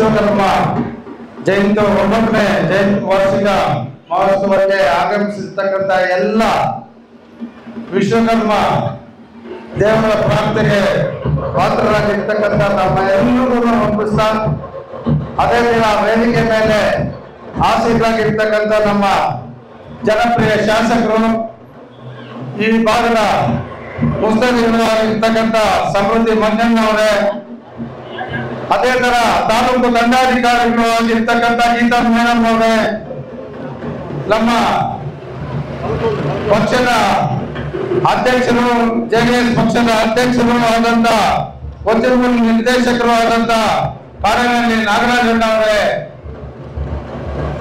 ವಿಶ್ವಕರ್ಮ ಜಯಂತಿ 9ನೇ ಜಯಂತಿ ವಾರ್ಷಿಕ ಮಹೋತ್ಸವಕ್ಕೆ ಆಗಮಿಸಿರ್ತಕ್ಕಂಥ ಎಲ್ಲ ವಿಶ್ವಕರ್ಮ ದೇವರ ಪ್ರಾರ್ಥನೆಗೆ ಪಾತ್ರರಾಗಿರ್ತಕ್ಕಂಥ ನಮ್ಮ ಎಲ್ಲರಿಗೂ ಒಪ್ಪಿಸ್ತಾ, ಅದೇ ದಿನ ವೇದಿಕೆ ಮೇಲೆ ಆಸೀನರಾಗಿರ್ತಕ್ಕಂಥ ನಮ್ಮ ಜನಪ್ರಿಯ ಶಾಸಕರು, ಈ ಭಾಗದ ಮುಸ್ತದಿರ್ತಕ್ಕಂಥ ಸಮೃದ್ಧಿ ಮಂಜಣ್ಣವರೇ, ಅದೇ ತರ ತಾಲೂಕು ದಂಡಾಧಿಕಾರಿಗಳು ಆಗಿರ್ತಕ್ಕಂಥ ಗೀತಾ ಮೇಡಮ್ ಅವರೇ, ನಮ್ಮ ಪಕ್ಷದ ಅಧ್ಯಕ್ಷರು, ಜೆಡಿಎಸ್ ಪಕ್ಷದ ಅಧ್ಯಕ್ಷರು ಆದಂತ ಕೊಚ್ಚನಮೂಲ ನಿರ್ದೇಶಕರು ಆದಂತ ಕಾಡನಹಳ್ಳಿ ನಾಗರಾಜಣ್ಣ ಅವರೇ,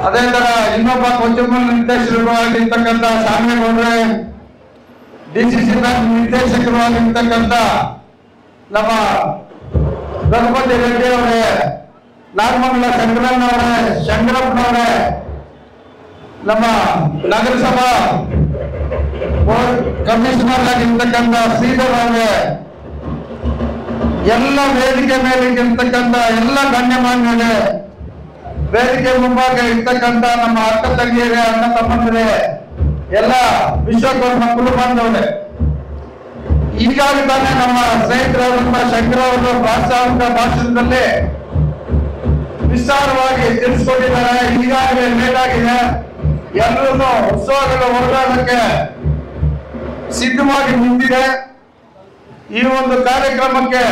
ಅದೇ ತರ ಇನ್ನೊಬ್ಬ ಕೊಚ್ಚನಮೂಲ ನಿರ್ದೇಶಕರು ಆಗಿರ್ತಕ್ಕಂಥ ಶಾಮೇಗೌಡ್ರೆ, ಡಿಸಿಸಿ ಬ್ಯಾಂಕ್ ನಿರ್ದೇಶಕರು ಆಗಿರ್ತಕ್ಕಂಥ ನಮ್ಮ ಗಣಪತಿ ರೆಡ್ಡಿ ಅವರೇ, ನಾಗಮಂಗಲ ಶಂಕರಪ್ಪನವರೇ, ನಮ್ಮ ನಗರಸಭಾ ಕಮಿಷನರ್ ಆಗಿರ್ತಕ್ಕಂಥ ಶ್ರೀಧರ್ ಅವರೇ, ಎಲ್ಲ ವೇದಿಕೆ ಮೇಲೆ ಇರ್ತಕ್ಕಂಥ ಎಲ್ಲ ಗಣ್ಯಮಾನ್ಯರೇ, ವೇದಿಕೆ ಮುಂಭಾಗ ಇರ್ತಕ್ಕಂಥ ನಮ್ಮ ಅಕ್ಕ ತಂಗಿಯರೇ, ಅಣ್ಣ ತಮ್ಮಂದಿರೇ, ಎಲ್ಲ ವಿಶ್ವಕರ್ಮ ಕುಲ ಬಾಂಧವರೇ, ಈಗಾಗಲೇ ನಮ್ಮ ಸ್ನೇಹಿತರಾದಂತಹ ಶಂಕರ ಅವರು ಪ್ರಾಸ್ತಾವಿಕ ಭಾಷಣದಲ್ಲಿ ವಿಸ್ತಾರವಾಗಿ ತಿಳಿಸ್ಕೊಟ್ಟಿದ್ದಾರೆ. ಈಗಾಗಲೇ ಲೇಟ್ ಆಗಿದೆ, ಎಲ್ಲರೂ ಉತ್ಸವಗಳ ಹೊರಡೋದಕ್ಕೆ ಸಿದ್ಧವಾಗಿ ನಿಂತಿದೆ. ಈ ಒಂದು ಕಾರ್ಯಕ್ರಮಕ್ಕೆ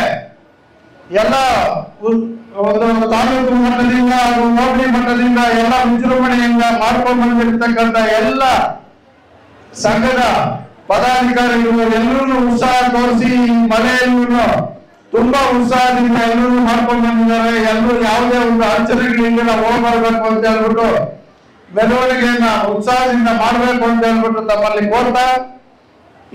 ಎಲ್ಲ ಒಂದು ತಾಲೂಕು ಮಟ್ಟದಿಂದ ಹಾಗೂ ಹೋಬಳಿ ಮಟ್ಟದಿಂದ ಎಲ್ಲ ವಿಜೃಂಭಣೆಯಿಂದ ಮಾಡ್ಕೊಂಡು ಬಂದಿರತಕ್ಕಂಥ ಎಲ್ಲ ಸಂಘದ ಪದಾಧಿಕಾರಿಗಳು ಎಲ್ಲರೂ ಉತ್ಸಾಹ ತೋರಿಸಿ ಮಳೆಯಲ್ಲೂ ತುಂಬಾ ಉತ್ಸಾಹದಿಂದ ಎಲ್ಲರೂ ಮಾಡ್ಕೊಂಡು ಬಂದಿದ್ದಾರೆ. ಎಲ್ಲರೂ ಯಾವುದೇ ಒಂದು ಅಡಚಣೆಗಳಿಂದ ಹೋಗ್ಬರ್ಬೇಕು ಅಂತ ಹೇಳ್ಬಿಟ್ಟು ಮೆರವಣಿಗೆಯನ್ನ ಉತ್ಸಾಹದಿಂದ ಮಾಡಬೇಕು ಅಂತ ಹೇಳ್ಬಿಟ್ಟು ತಮ್ಮಲ್ಲಿ ಕೋರ್ತಾ,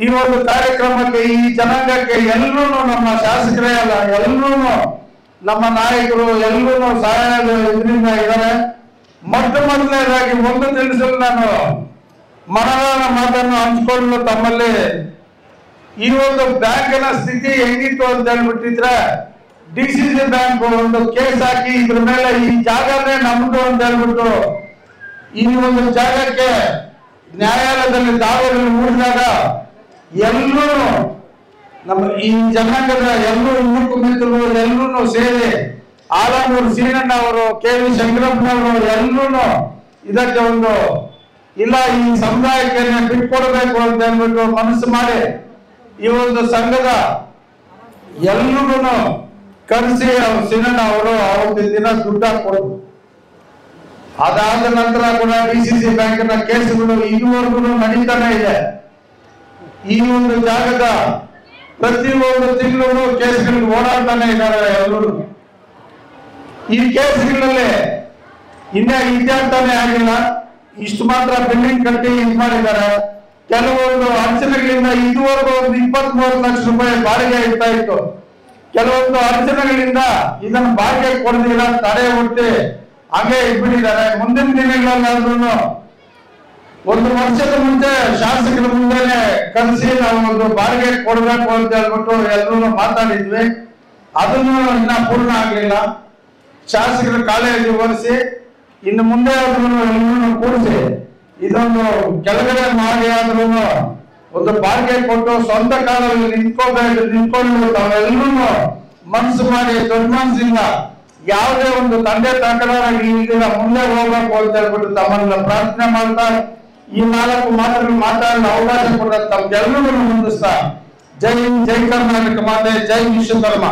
ಈ ಒಂದು ಕಾರ್ಯಕ್ರಮಕ್ಕೆ ಈ ಜನಾಂಗಕ್ಕೆ ಎಲ್ಲರೂ ನಮ್ಮ ಶಾಸಕರೇ ಅಲ್ಲ, ಎಲ್ಲರೂ ನಮ್ಮ ನಾಯಕರು ಎಲ್ಲರೂ ಸಹಾಯದ ಇದರಿಂದ ಇದ್ದಾರೆ. ಮೊದಲನೇದಾಗಿ ಒಂದು ತಿಳಿಸಲು ನಾನು ಮನದ ಮಾತನ್ನು ಹಂಚಿಕೊಳ್ಳಲು ತಮ್ಮಲ್ಲಿ ಈ ಒಂದು ಬ್ಯಾಂಕಿನ ಸ್ಥಿತಿ ಹೆಂಗಿತ್ತು ಅಂತ ಹೇಳ್ಬಿಟ್ಟಿದ್ರೆ, ಡಿಸಿಸಿ ಬ್ಯಾಂಕ್ ಒಂದು ಕೇಸ್ ಹಾಕಿ ಇದ್ರ ಮೇಲೆ ಈ ಜಾಗನೇ ನಮ್ದು ಅಂತ ಹೇಳ್ಬಿಟ್ಟು ಈ ಒಂದು ಜಾಗಕ್ಕೆ ನ್ಯಾಯಾಲಯದಲ್ಲಿ ದಾವೆಗಳು ಹೂಡಿದಾಗ ಎಲ್ಲರೂ ನಮ್ಮ ಈ ಜನಾಂಗದ ಎಲ್ಲರೂ ಯುವಕ ಮಿತ್ರರು ಎಲ್ಲರೂ ಸೇರಿ ಆಲಮೂರು ಸೀನಣ್ಣ ಅವರು, ಕೆ.ವಿ. ಶಂಕರಪ್ಪನವರು ಎಲ್ಲರೂ ಇದಕ್ಕೆ ಒಂದು ಇಲ್ಲ ಈ ಸಮುದಾಯಕ್ಕೆ ಬಿಟ್ಕೊಡ್ಬೇಕು ಅಂತ ಹೇಳ್ಬಿಟ್ಟು ಮನಸ್ಸು ಮಾಡಿ ಈ ಒಂದು ಸಂಘದ ಎಲ್ಲರೂ ಕರೆಸಿ ಸೀನಣ್ಣ ಅವರು ಅವತ್ತು ದಿನ ದುಡ್ಡು ಹಾಕೊಡ್ರು. ಅದಾದ ನಂತರ ಕೂಡ ಡಿಸಿಸಿ ಬ್ಯಾಂಕಿನ ಕೇಸ್ಗಳು ಇದುವರೆಗೂ ನಡೀತಾನೆ ಇದೆ. ಈ ಒಂದು ಜಾಗದ ಪ್ರತಿಯೊಂದು ತಿಂಗಳು ಕೇಸ್ಗಳಿಗೆ ಓಡಾಡ್ತಾನೆ ಇದ್ದಾರೆ ಎಲ್ಲರೂ. ಈ ಕೇಸ್ಗಳಲ್ಲಿ ಇನ್ನೇ ಇತ್ಯರ್ಥನೇ ಆಗಿಲ್ಲ, ಇಷ್ಟು ಮಾತ್ರ ಬಿಲ್ಡಿಂಗ್ ಕಟ್ಟಿ ಇದು ಮಾಡಿದ್ದಾರೆ. ಕೆಲವೊಂದು ಅಡಚಣೆಗಳಿಂದ ಇದುವರೆಗೂ ಒಂದು 23 ಲಕ್ಷ ರೂಪಾಯಿ ಬಾಡಿಗೆ ಇರ್ತಾ ಇತ್ತು. ಕೆಲವೊಂದು ಅಡಚಣೆಗಳಿಂದ ಇದನ್ನು ಬಾಡಿಗೆ ಕೊಡದಿಲ್ಲ, ತಡೆ ಒಟ್ಟಿ ಹಾಗೆ ಇಟ್ಬಿಟ್ಟಿದ್ದಾರೆ. ಮುಂದಿನ ದಿನಗಳಲ್ಲಾದ್ರೂ ಒಂದು ವರ್ಷದ ಮುಂಚೆ ಶಾಸಕರ ಮುಂದೆನೆ ಕರೆಸಿ ನಾವು ಒಂದು ಬಾಡಿಗೆ ಕೊಡಬೇಕು ಅಂತ ಹೇಳ್ಬಿಟ್ಟು ಎಲ್ಲರೂ ಮಾತಾಡಿದ್ವಿ. ಅದನ್ನು ಇನ್ನ ಪೂರ್ಣ ಆಗಲಿಲ್ಲ. ಶಾಸಕರ ಕಾಲೇಜು ಒರೆಸಿ ಇನ್ನು ಮುಂದೆ ಎಲ್ಲರೂ ಕೂಡಿಸಿ ಇದೊಂದು ಕೆಳಗಡೆ ಮಾಡಿ ಆದ್ರೂ ಒಂದು ಬಾಡಿಗೆ ಕೊಟ್ಟು ಸ್ವಂತ ಕಾಲದಲ್ಲಿ ನಿಂತ್ಕೊಂಡು ತಾವೆಲ್ಲರೂ ಮನಸ್ಸು ಮಾಡಿ ದೊಡ್ಡ ಮನಸ್ಸಿಂದ ಯಾವುದೇ ಒಂದು ತಂದೆ ತಕರಾರಾಗಿ ಈಗ ಮುಂದೆ ಹೋಗ್ಬೇಕು ಅಂತ ಹೇಳ್ಬಿಟ್ಟು ತಮ್ಮನ್ನ ಪ್ರಾರ್ಥನೆ ಮಾಡ್ತಾ ಈ 4 ಮಾತುಗಳು ಮಾತಾಡಲು ಅವಕಾಶ ಕೊಡ ತಮ್ಗೆಲ್ಲರೂ ಮುಂದಿಸ್ತಾ, ಜೈ ಹಿಂದ್, ಜೈ ಕರ್ನಾಟಕ ಮಾತೆ, ಜೈ ವಿಶ್ವಕರ್ಮ.